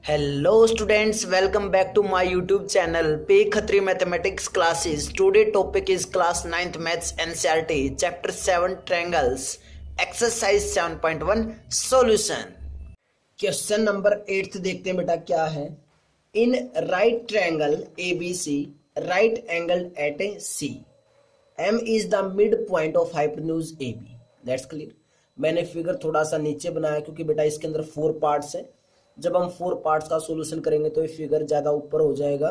Hello students, welcome back to my YouTube channel P Khatri Mathematics Classes. Today topic is class 9th Maths NCERT Chapter 7 Triangles Exercise 7.1 Solution. Question number 8 देखते हैं बेटा क्या है. In right triangle ABC right angle at A C M is the mid point of hypotenuse AB. That's clear. मैंने figure थोड़ा सा नीचे बनाया क्योंकि बेटा इसके अंदर 4 पार्ट्स है. जब हम 4 पार्ट्स का सॉल्यूशन करेंगे तो ये फिगर ज़्यादा ऊपर हो जाएगा,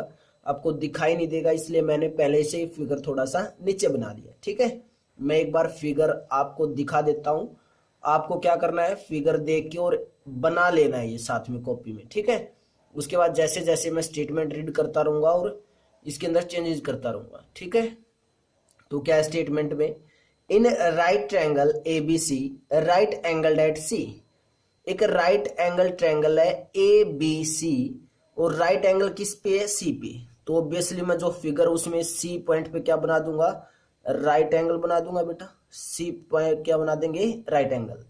आपको दिखाई नहीं देगा, इसलिए मैंने पहले से ही फिगर थोड़ा सा नीचे बना दिया. ठीक है, मैं एक बार फिगर आपको दिखा देता हूँ. आपको क्या करना है, फिगर देख के और बना लेना है ये साथ में कॉपी में. ठीक है, उसके बाद जैसे जैसे मैं स्टेटमेंट रीड करता रहूँगा और इसके अंदर चेंजेस करता रहूँगा. ठीक है, तो क्या है स्टेटमेंट में, in right triangle ABC right angle at C. एक राइट एंगल ट्रायंगल है ABC और राइट एंगल किस पे है, C पे. तो ऑब्वियसली मैं जो फिगर उसमें C पॉइंट पे क्या बना दूंगा, राइट एंगल बना दूंगा बेटा. C पॉइंट क्या बना देंगे, right angle.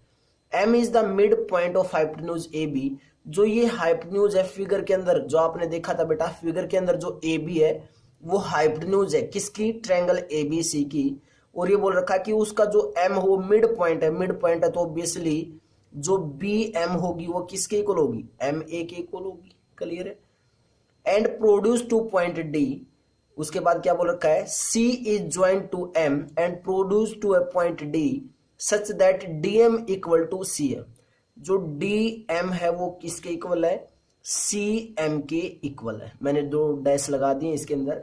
M is the mid point of hypotenuse AB. जो ये हाइपोटेन्यूज है फिगर के अंदर, जो आपने देखा था बेटा फिगर के अंदर जो AB है वो हाइपोटेन्यूज है किसकी, ट्रायंगल ABC की. और ये बोल रखा है कि उसका जो M हो मिड पॉइंट है, मिड पॉइंट है तो ऑब्वियसली जो BM होगी वो किसके इक्वल होगी, MA के इक्वल होगी. क्लियर है. And produce to point D. उसके बाद क्या बोल रखा है, C is joined to M and produce to a point D such that DM equal to CM. जो DM है वो किसके इक्वल है, CM के इक्वल है. मैंने 2 डैश लगा दिए इसके अंदर.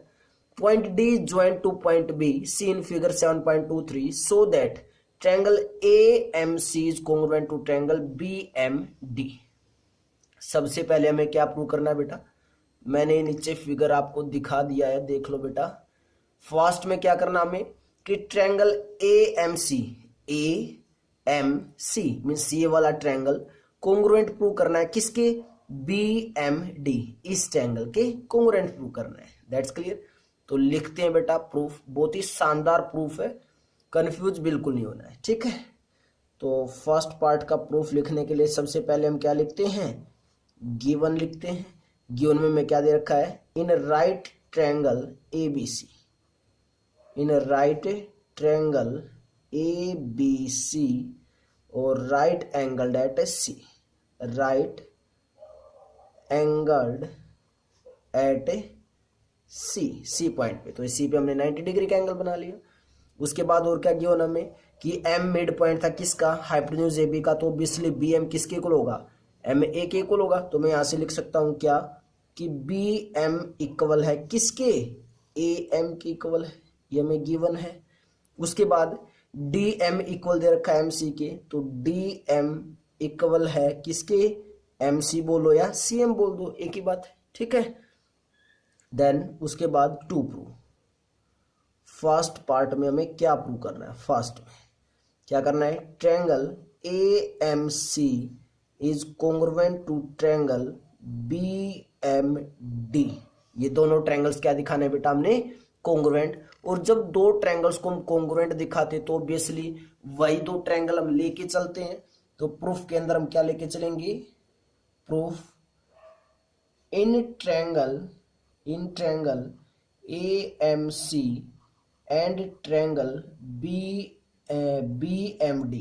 Point D joined to point B see in figure 7.23 so that triangle AMC is congruent to triangle BMD. सबसे पहले हमें क्या प्रूव करना है बेटा, मैंने नीचे फिगर आपको दिखा दिया है, देख लो बेटा. फर्स्ट में क्या करना हमें कि ट्रायंगल AMC मीन C वाला ट्रायंगल कॉन्ग्रुएंट प्रूव करना है किसके, BMD. इस ट्रायंगल के कॉन्ग्रुएंट प्रूव करना है. That's clear. तो लिखते हैं बेटा प्रूफ, बहुत ही शानदार प्रूफ है, कंफ्यूज बिल्कुल नहीं होना है. ठीक है, तो फर्स्ट पार्ट का प्रूफ लिखने के लिए सबसे पहले हम क्या लिखते हैं, गिवन लिखते हैं. गिवन में मैं क्या दे रखा है, in right triangle ABC. In right triangle ABC और right angled at C. Right angled at C point पे. तो C पे हमने 90 डिग्री का एंगल बना लिया. उसके बाद और क्या गिवन हमें कि M मिड पॉइंट था किसका, हाइपोटेन्यूज AB का. तो ऑब्वियसली BM किसके इक्वल होगा, MA के इक्वल होगा. तो मैं यहां से लिख सकता हूं क्या कि BM इक्वल है किसके, AM के इक्वल है. ये हमें गिवन है. उसके बाद DM इक्वल दे रखा है MC के. तो DM इक्वल है किसके, MC बोलो या CM बोल दो, एक ही बात है. ठीक है. देन उसके बाद टू प्रूव. फर्स्ट पार्ट में हमें क्या प्रूव करना है, फर्स्ट में क्या करना है, triangle AMC is congruent to triangle BMD. ये दोनों ट्रायंगल्स क्या दिखाने हैं बेटा, हमने कॉन्ग्रुएंट. और जब 2 ट्रायंगल्स को हम कॉन्ग्रुएंट दिखाते तो ऑब्वियसली वही 2 ट्रायंगल हम लेके चलते हैं. तो प्रूफ के अंदर हम क्या लेके चलेंगे, proof in triangle AMC and triangle BMD.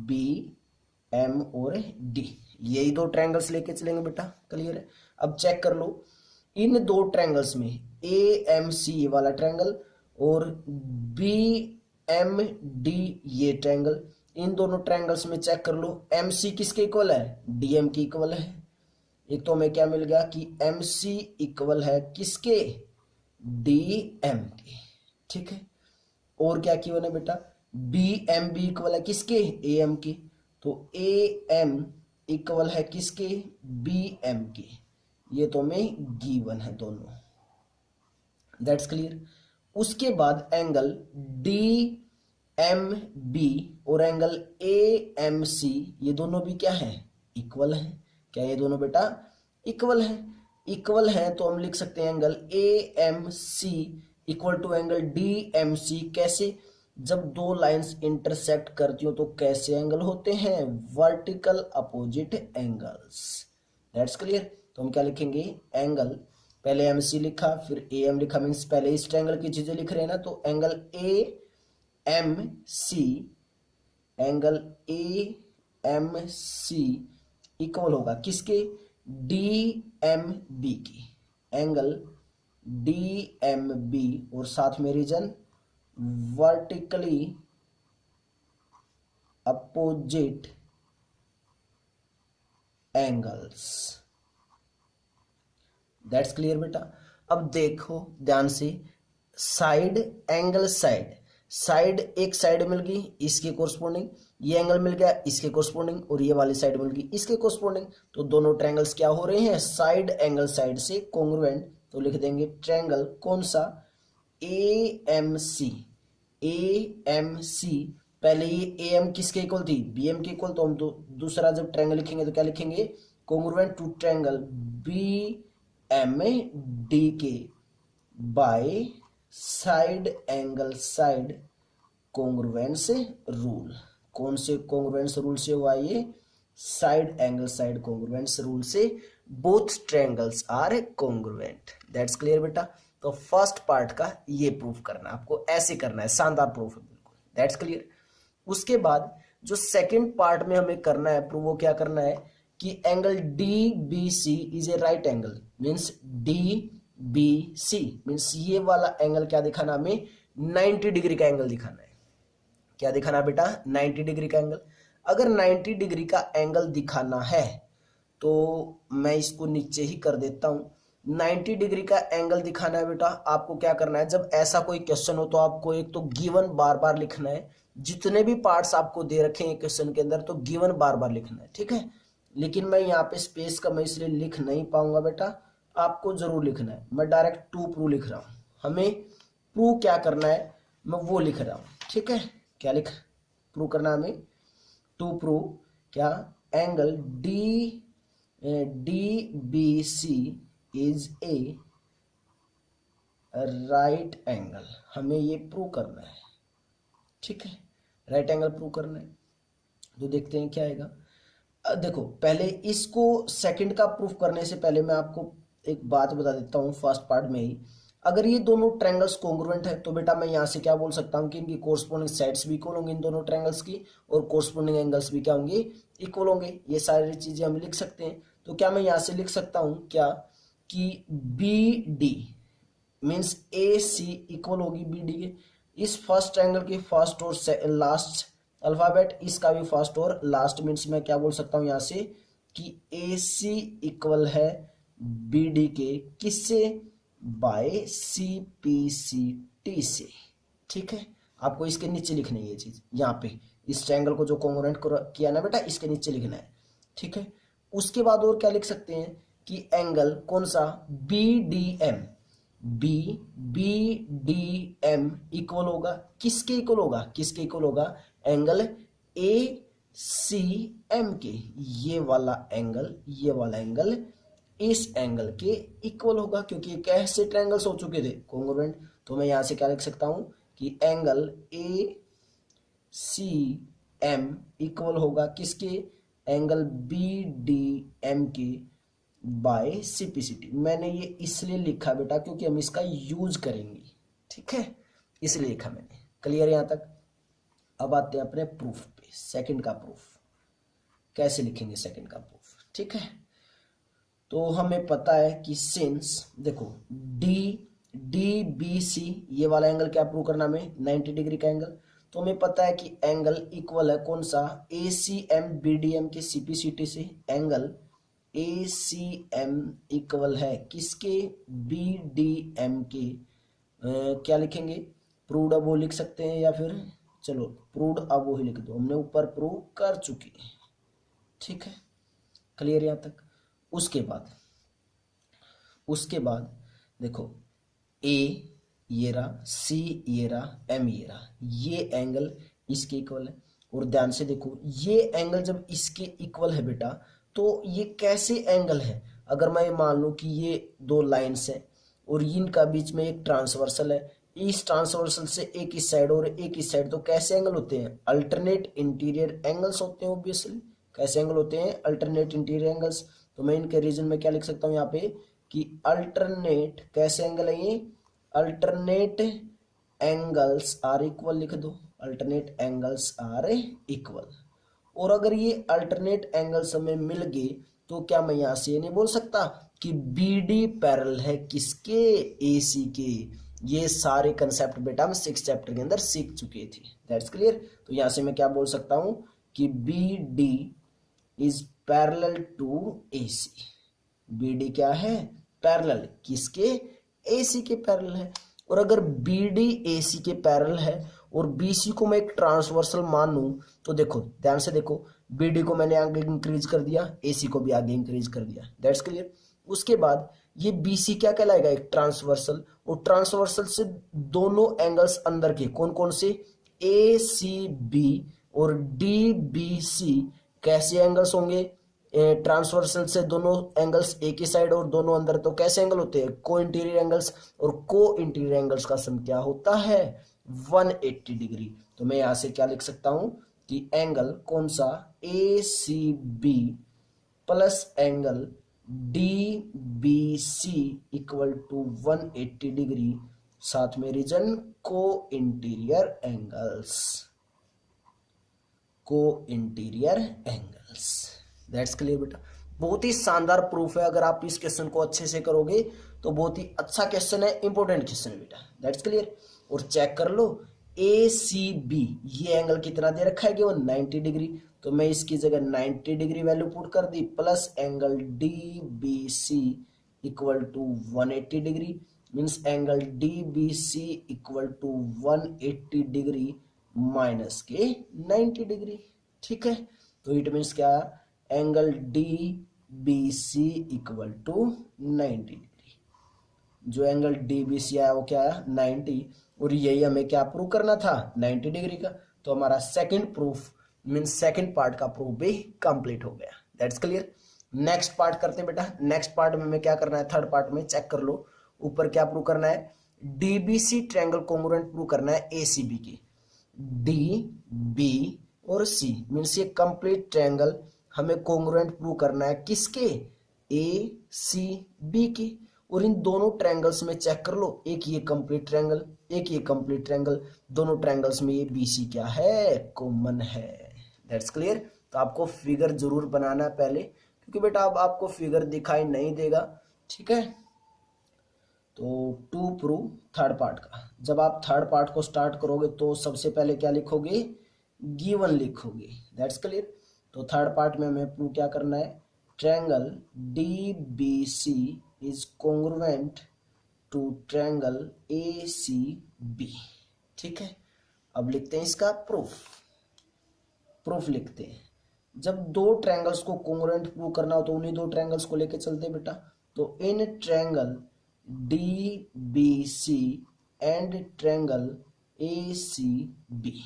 BM और D, यही 2 ट्रायंगल्स लेके चलेंगे बेटा. क्लियर है. अब चेक कर लो, इन 2 ट्रायंगल्स में AMC वाला ट्रायंगल और BMD ये ट्रायंगल, इन दोनों ट्रायंगल्स में चेक कर लो MC किसके इक्वल है, DM के इक्वल है. एक तो हमें क्या मिल गया कि MC इक्वल है किसके, DM के. ठीक है. और क्या गिवन है बेटा, BMB इक्वल है किसके, AM के. तो AM इक्वल है किसके, BM के. ये तो हमें गिवन है दोनों. That's clear. उसके बाद एंगल DMB और एंगल AMC ये दोनों भी क्या है, इक्वल है. क्या ये दोनों बेटा इक्वल है, इक्वल है. तो हम लिख सकते हैं angle AMC equal to angle DMC. कैसे, जब 2 लाइंस इंटरसेक्ट करती हो तो कैसे एंगल होते हैं, vertical opposite angles. That's clear. तो हम क्या लिखेंगे, एंगल, पहले एम सी लिखा फिर ए एम लिखा, मीन्स पहले इस ट्रायंगल की चीजें लिख रहे हैं ना, तो angle A M C, angle A M C equal होगा किसके, डी एम बी की, एंगल डी एम बी, और साथ में reason vertically opposite angles. That's clear बेटा। अब देखो ध्यान से, साइड एंगल साइड, साइड एक साइड मिल गई इसके कोरस्पोंडिंग, ये एंगल मिल गया इसके कोरस्पोंडिंग, और ये वाली साइड मिल गई इसके कोरस्पोंडिंग, तो दोनों ट्रायंगल्स क्या हो रहे हैं, साइड एंगल साइड से कॉन्ग्रुएंट। तो लिख देंगे ट्रायंगल कौन सा, ए एम सी, ए एम सी, पहले ये ए एम किसके इक्वल थी, बी एम के इक्वल, तो हम दूसरा जब ट्रायंगल लिखेंगे तो क्या लिखेंगे, congruent to triangle B M D के by side angle side congruence rule. कौन से कॉन्ग्रुएंस रूल से हुआ ये, side angle side congruence rule से both triangles are congruent. That's clear बेटा। तो फर्स्ट पार्ट का ये प्रूफ करना है आपको, ऐसे करना है, शानदार प्रूफ है बिल्कुल। That's clear. उसके बाद जो सेकंड पार्ट में हमें करना है प्रूव, वो क्या करना है कि angle D B C is a right angle, means D B C means ये वाला एंगल क्या दिखाना, हमें 90 डिग्री का एंगल दिखाना है। क्या दिखाना बेटा, 90 डिग्री का एंगल। अगर 90 डिग्री का एंगल दिखाना है तो मैं इसको नीचे ही कर देता हूं। 90 डिग्री का एंगल दिखाना है बेटा, आपको क्या करना है, जब ऐसा कोई क्वेश्चन हो तो आपको एक तो गिवन बार बार लिखना है, जितने भी पार्ट्स आपको दे रखे हैं क्वेश्चन के अंदर तो गिवन बार बार लिखना है, ठीक है। लेकिन मैं यहाँ पे स्पेस का मैं इसलिए लिख नहीं पाऊंगा बेटा, आपको जरूर लिखना है। मैं डायरेक्ट टू प्रूव लिख रहा हूँ, हमें प्रूव क्या करना है मैं वो लिख रहा हूँ, ठीक है। क्या लिख प्रूव करना है हमें, टू प्रूव क्या, angle D D B C is a right angle, हमें ये प्रूव करना है, ठीक है। राइट एंगल प्रूव करना है, तो देखते हैं क्या आएगा। देखो पहले इसको सेकंड का प्रूफ करने से पहले मैं आपको एक बात बता देता हूँ फर्स्ट पार्ट में ही। अगर ये दोनों ट्रायंगल्स कॉन्ग्रुएंट है तो बेटा मैं यहाँ से क्या बोल सकता हूँ कि इनकी कोरस्पोंडिंग साइड्स भी इक्वल होंगी इन दोनों ट्रायंगल्स की, और कोरस्पोंडिंग एंगल्स भी क्या होंगे, इक्वल होंगे। ये सारी चीजें हम लिख सकते हैं। तो क्या मैं यहाँ से लिख सकता हूँ क्या कि बी डी मीन्स ए सी इक्वल होगी बी डी के, इस फर्स्ट ट्रायंगल की फर्स्ट और लास्ट अल्फाबेट, इसका भी फर्स्ट और लास्ट, मीन्स मैं क्या बोल सकता हूँ यहाँ से कि ए सी इक्वल है बी डी के, किससे, by C P C T से, ठीक है। आपको इसके नीचे लिखना है ये चीज, यहाँ पे इस ट्रायंगल को जो कॉन्ग्रुएंट किया ना बेटा इसके नीचे लिखना है, ठीक है। उसके बाद और क्या लिख सकते हैं कि एंगल कौन सा, B D M, B B D M equal होगा किसके इक्वल होगा, किसके इक्वल होगा, एंगल ए सी एम के, ये वाला एंगल, ये वाला एंगल इस एंगल के इक्वल होगा, क्योंकि ये कैसे ट्रायंगल्स हो चुके थे, कॉन्ग्रुएंट। तो मैं यहां से क्या लिख सकता हूं कि angle A C M equal होगा किसके, एंगल बी डी एम के बाय सीपीसीटी। मैंने ये इसलिए लिखा बेटा क्योंकि हम इसका यूज करेंगे, ठीक है, इसलिए लिखा मैंने। क्लियर यहां तक। अब आते हैं अपने प्रूफ पे, सेकंड का प्रूफ कैसे लिखेंगे, सेकंड का प्रूफ, ठीक है। तो हमें पता है कि सिंस देखो डी डी बी सी ये वाला एंगल क्या प्रूव करना हमें, 90 डिग्री का एंगल। तो हमें पता है कि एंगल इक्वल है कौन सा, A C M B D M के सीपीसीटी से, angle A C M equal है किसके, बी डी एम के। क्या लिखेंगे, प्रूव्ड अब वो लिख सकते हैं, या फिर चलो प्रूव्ड अब वो ही लिख दो, हमने ऊपर प्रूव कर चुके हैं, ठीक है। क्लियर यहां तक। उसके बाद देखो ए ये रहा, सी ये रहा, एम ये रहा, ये एंगल इसके इक्वल है। और ध्यान से देखो ये एंगल जब इसके इक्वल है बेटा तो ये कैसे एंगल है, अगर मैं मान लूं कि ये दो लाइन्स हैं और इनका बीच में एक ट्रांसवर्सल है, इस ट्रांसवर्सल से एक इस साइड और एक इस साइड, तो कैसे एंगल होते हैं, अल्टरनेट इंटीरियर एंगल्स होते हैं ऑब्वियसली। कैसे एंगल होते हैं, अल्टरनेट इंटीरियर एंगल्स। तो मैं इनके रीजन में क्या लिख सकता हूँ यहाँ पे कि अल्टरनेट, कैसे एंगल है ये, अल्टरनेट एंगल्स आर इक्वल लिख दो, अल्टरनेट एंगल्स आर इक्वल। और अगर ये अल्टरनेट एंगल्स हमें मिल गए तो क्या मैं यहां से ये नहीं बोल सकता कि बी डी पैरेलल है किसके, ए सी के। ये सारे कंसेप्ट बेटा हम 6 चैप्टर के अंदर सीख चुके थे, दैट्स क्लियर। तो यहां से मैं क्या बोल सकता हूं कि B D is parallel to A C. B D क्या है, पैरेलल किसके, ए सी के पैरेलल है। और अगर बी डी ए सी के पैरेलल है और बी सी को मैं एक ट्रांसवर्सल मानूं तो देखो ध्यान से देखो, बी डी को मैंने आगे इंक्रीज कर दिया, ए सी को भी आगे इंक्रीज कर दिया, दैट्स क्लियर। उसके बाद ये बी सी क्या कहलाएगा, एक ट्रांसवर्सल। और ट्रांसवर्सल से दोनों एंगल्स अंदर के कौन कौन से, ए सी बी और डी बी सी कैसे एंगल्स होंगे, ट्रांसवर्सल से दोनों एंगल्स एक ही साइड और दोनों अंदर, तो कैसे एंगल होते हैं, को इंटीरियर एंगल्स। और को इंटीरियर एंगल्स का सम क्या होता है, 180 डिग्री। तो मैं यहां से क्या लिख सकता हूं कि एंगल कौन सा, A C B plus angle D B C equal to 180 degree, साथ में reason co interior angles, co interior angles, that's clear बेटा। बहुत ही शानदार प्रूफ है, अगर आप इस क्वेश्चन को अच्छे से करोगे तो बहुत ही अच्छा क्वेश्चन है, इंपॉर्टेंट क्वेश्चन है बेटा, दैट्स क्लियर। और चेक कर लो ए सी बी, ये एंगल कितना दे रखा है कि वो 90 डिग्री, तो मैं इसकी जगह 90 डिग्री वैल्यू पुट कर दी, plus angle D B C equal to 180 degree, means angle D B C equal to 180 degree minus के 90 डिग्री, ठीक है। तो इट मीन्स क्या, angle D B C equal to 90 degree. जो एंगल डी बी सी आया वो क्या आया, 90, और यही हमें क्या प्रूव करना था, 90 डिग्री का। तो हमारा second proof means second part का प्रूफ भी कंप्लीट हो गया, दैट्स क्लियर। नेक्स्ट पार्ट करते हैं बेटा। नेक्स्ट पार्ट में हमें क्या करना है, थर्ड पार्ट में चेक कर लो, ऊपर क्या प्रूव करना है, डीबीसी ट्रायंगल कोंग्रुएंट प्रूव करना है एसीबी की। डी बी और सी मीन्स ये कंप्लीट ट्रायंगल हमें कोंग्रुएंट प्रूव करना है किसके, ए सी बी की। और इन दोनों ट्रायंगल्स में चेक कर लो, एक ये कंप्लीट ट्रायंगल, एक ये कंप्लीट ट्रायंगल, दोनों ट्रायंगल्स में ये बीसी क्या है, कॉमन है, दैट्स क्लियर। तो आपको फिगर जरूर बनाना है पहले, क्योंकि बेटा अब आपको फिगर दिखाई नहीं देगा, ठीक है। तो टू प्रूव थर्ड पार्ट का, जब आप थर्ड पार्ट को स्टार्ट करोगे तो सबसे पहले क्या लिखोगे, गिवन लिखोगे, दैट्स क्लियर। तो थर्ड पार्ट में हमें प्रूव क्या करना है, triangle D B C is congruent to triangle A C B, ठीक है। अब लिखते हैं इसका प्रूफ, प्रूफ लिखते हैं। जब दो ट्रायंगल्स को कॉन्ग्रुएंट प्रूव करना हो तो उन्हीं दो ट्रायंगल्स को लेके चलते हैं बेटा। तो in triangle D B C and triangle A C B,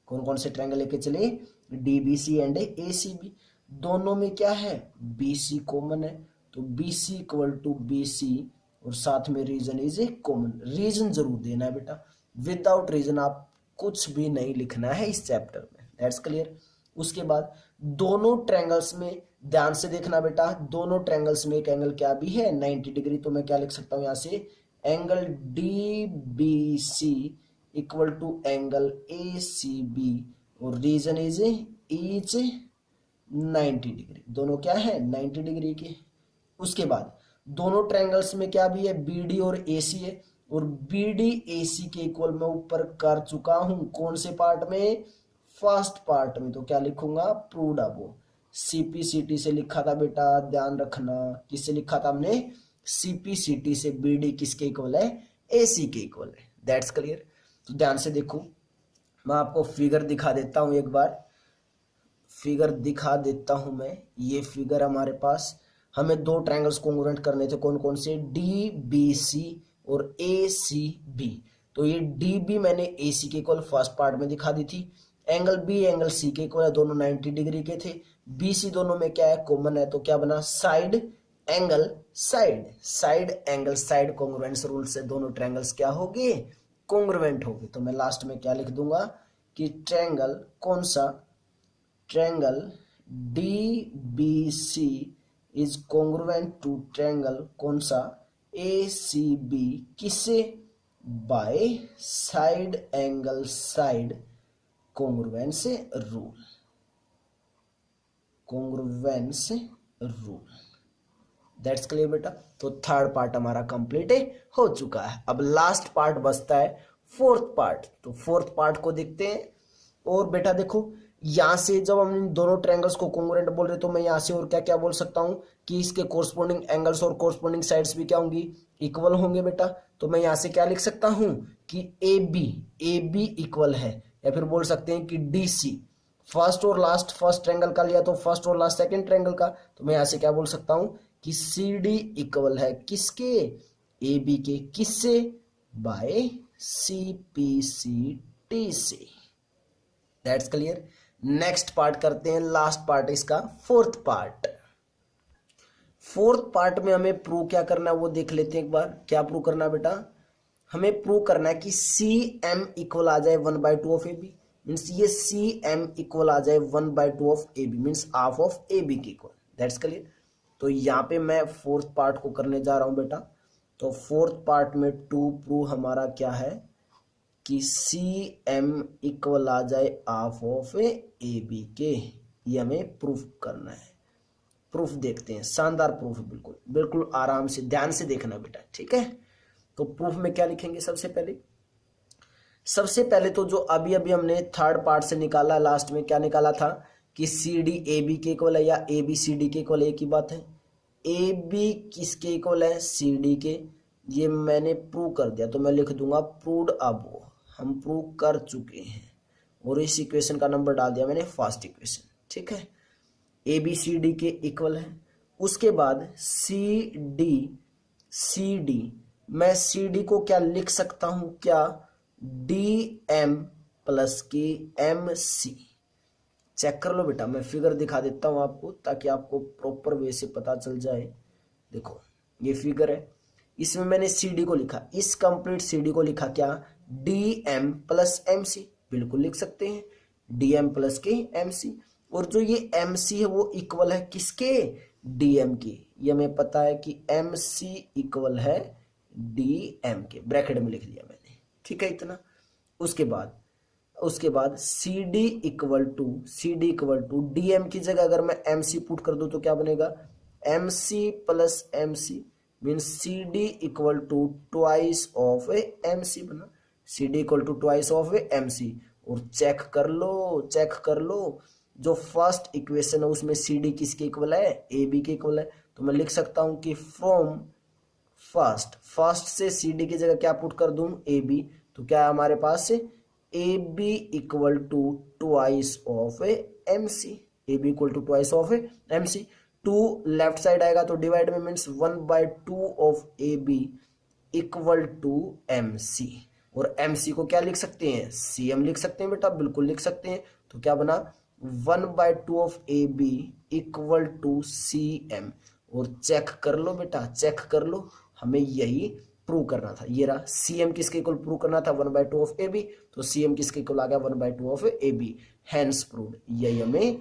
कौन कौन से ट्रायंगल लेके चले, D B C and A C B. दोनों में क्या है, बी सी कॉमन है, तो B C equal to B C, और साथ में reason is a common. Reason जरूर देना है बेटा, विदाउट रीजन आप कुछ भी नहीं लिखना है इस चैप्टर में, दैट्स क्लियर। उसके बाद दोनों ट्रायंगल्स में ध्यान से देखना बेटा, दोनों ट्रायंगल्स में एक एंगल क्या भी है, 90 डिग्री। तो मैं क्या लिख सकता हूं यहां से, angle D B C equal to angle A C B, और रीजन इज 90 डिग्री, दोनों क्या है 90 डिग्री के। उसके बाद दोनों ट्रायंगल्स में क्या भी है, बी डी और ए सी है, और बी डी ए सी के इक्वल मैं ऊपर कर चुका हूं, कौन से पार्ट में, फर्स्ट पार्ट में। तो क्या लिखूंगा, प्रूव्ड अबव। सीपीसीटी से लिखा था बेटा, ध्यान रखना, किससे लिखा था हमने, सीपीसीटी से। बी डी किसके इक्वल है, ए सी के इक्वल है, दैट्स क्लियर। तो ध्यान से देखो, मैं आपको फिगर दिखा देता हूं, एक बार फिगर दिखा देता हूं मैं। ये फिगर हमारे पास, हमें दो ट्रायंगल्स कॉन्ग्रुएंट करने थे, कौन कौन से, डी बी सी और ए सी बी। तो ये डी बी मैंने ए सी के इक्वल फर्स्ट पार्ट में दिखा दी थी, एंगल बी एंगल सी के इक्वल है, दोनों 90 डिग्री के थे। बी सी दोनों में क्या है, कॉमन है, तो क्या बना, side angle side, side angle side congruence rule से दोनों ट्रायंगल्स क्या हो गए, कॉन्ग्रुएंट हो गए। तो मैं लास्ट में क्या लिख दूंगा कि ट्रायंगल कौन सा, triangle D B C is congruent to triangle, कौन सा, ए सी बी, किससे, by side angle side congruence rule, congruence rule. That's clear बेटा। तो थर्ड पार्ट हमारा कंप्लीट हो चुका है। अब लास्ट पार्ट बचता है फोर्थ पार्ट। तो फोर्थ पार्ट को देखते हैं। और बेटा देखो, यहां से जब हम इन दोनों ट्रायंगल्स को कॉन्ग्रुएंट बोल रहे तो मैं यहां से और क्या क्या बोल सकता हूं कि इसके कोरस्पोंडिंग एंगल्स और कोरस्पोंडिंग साइड्स भी क्या होंगी, इक्वल होंगे बेटा। तो मैं यहां से क्या लिख सकता हूं कि ए बी इक्वल है, या फिर बोल सकते हैं कि डी सी, फर्स्ट और लास्ट फर्स्ट ट्रायंगल का लिया तो फर्स्ट और लास्ट सेकंड ट्रायंगल का, तो मैं यहां से क्या बोल सकता हूं कि सी डी इक्वल है किसके, ए बी के, किससे, by C P C T से। That's clear. नेक्स्ट पार्ट करते हैं, लास्ट पार्ट इसका फोर्थ पार्ट। फोर्थ पार्ट में हमें प्रूव क्या करना है वो देख लेते हैं एक बार। क्या प्रूव करना है बेटा, हमें प्रूव करना है कि सी एम इक्वल आ जाए 1/2 ऑफ ए बी, मीन्स ये सी एम इक्वल आ जाए 1/2 of A B, means half of A B के इक्वल। That's clear. तो यहाँ पे मैं फोर्थ पार्ट को करने जा रहा हूं बेटा। तो फोर्थ पार्ट में टू प्रूव हमारा क्या है कि सी एम इक्वल आ जाए हाफ ऑफ ए बी के, ये हमें प्रूफ करना है। प्रूफ देखते हैं, शानदार प्रूफ है, बिल्कुल बिल्कुल आराम से ध्यान से देखना बेटा, ठीक है। तो प्रूफ में क्या लिखेंगे, सबसे पहले तो जो अभी अभी हमने थर्ड पार्ट से निकाला, लास्ट में क्या निकाला था कि सी डी ए बी के इक्वल है या ए बी सी डी के इक्वल है, एक ही बात है। ए बी किसके इक्वल है, सी डी के, ये मैंने प्रूव कर दिया। तो मैं लिख दूंगा प्रूव्ड अबव, हम प्रूव कर चुके हैं। और इस इक्वेशन का नंबर डाल दिया मैंने फर्स्ट इक्वेशन, ठीक है। ए बी सी डी के इक्वल है। उसके बाद सी डी, मैं सी डी को क्या लिख सकता हूं, क्या, डी एम प्लस के एम सी। चेक कर लो बेटा, मैं फिगर दिखा देता हूं आपको ताकि आपको प्रॉपर वे से पता चल जाए। देखो ये फिगर है, इसमें मैंने सी डी को लिखा, इस कंप्लीट सी डी को लिखा क्या, D M plus M C, बिल्कुल लिख सकते हैं डी एम प्लस के एम सी। और जो ये एम सी है वो इक्वल है किसके, डी एम के। ये हमें पता है कि एम सी इक्वल है डी एम के, ब्रैकेट में लिख दिया मैंने, ठीक है इतना। उसके बाद C D equal to D M की जगह अगर मैं एम सी पुट कर दूं तो क्या बनेगा, M C plus M C, means C D equal to twice of M C बना, C D equal to twice of M C. और चेक कर लो जो फर्स्ट इक्वेशन है उसमें सी डी किसके इक्वल है, ए बी के इक्वल है। तो मैं लिख सकता हूं कि फ्रॉम फर्स्ट से सी डी की जगह क्या पुट कर दूं, ए बी। तो क्या है हमारे पास से A B equal to twice of M C, A B equal to twice of M C. 2 left side आएगा तो डिवाइड में, means 1/2 of A B equal to M C. और एम सी को क्या लिख सकते हैं, सी एम लिख सकते हैं बेटा, बिल्कुल लिख सकते हैं। तो क्या बना, 1/2 of A B equal to C M. और चेक कर लो बेटा, चेक कर लो, हमें यही प्रूव करना था। ये रहा, सी एम किसके इक्वल प्रूव करना था, 1/2 ऑफ ए बी। तो सी एम किसके इक्वल आ गया, 1/2 of A B, hence proved. यही हमें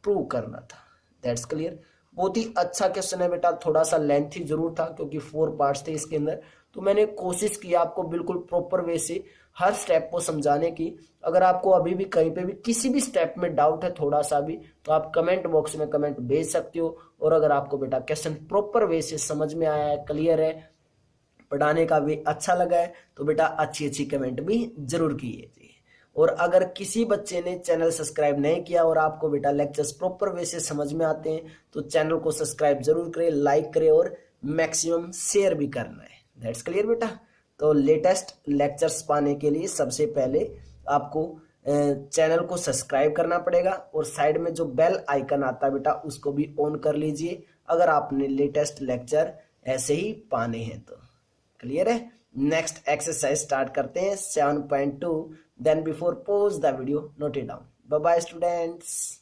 प्रूव करना था। That's clear. बहुत ही अच्छा क्वेश्चन है बेटा, थोड़ा सा लेंथी जरूर था क्योंकि 4 पार्ट्स थे इसके अंदर। तो मैंने कोशिश की आपको बिल्कुल प्रॉपर वे से हर स्टेप को समझाने की। अगर आपको अभी भी कहीं पे भी किसी भी स्टेप में डाउट है थोड़ा सा भी, तो आप कमेंट बॉक्स में कमेंट भेज सकते हो। और अगर आपको बेटा क्वेश्चन प्रॉपर वे से समझ में आया है, क्लियर है, पढ़ाने का भी अच्छा लगा है, तो बेटा अच्छी कमेंट भी जरूर कीजिए। और अगर किसी बच्चे ने चैनल सब्सक्राइब नहीं किया और आपको बेटा लेक्चर्स प्रॉपर वे से समझ में आते हैं तो चैनल को सब्सक्राइब जरूर करें, लाइक करें और मैक्सिमम शेयर भी करना है। दैट्स क्लियर बेटा। तो लेटेस्ट लेक्चर्स पाने के लिए सबसे पहले आपको चैनल को सब्सक्राइब करना पड़ेगा और साइड में जो बेल आइकन आता है बेटा उसको भी ऑन कर लीजिए अगर आपने लेटेस्ट लेक्चर ऐसे ही पाने हैं तो। क्लियर है। नेक्स्ट एक्सरसाइज स्टार्ट करते हैं 7.2। Then before pause the video note it down. Bye bye students.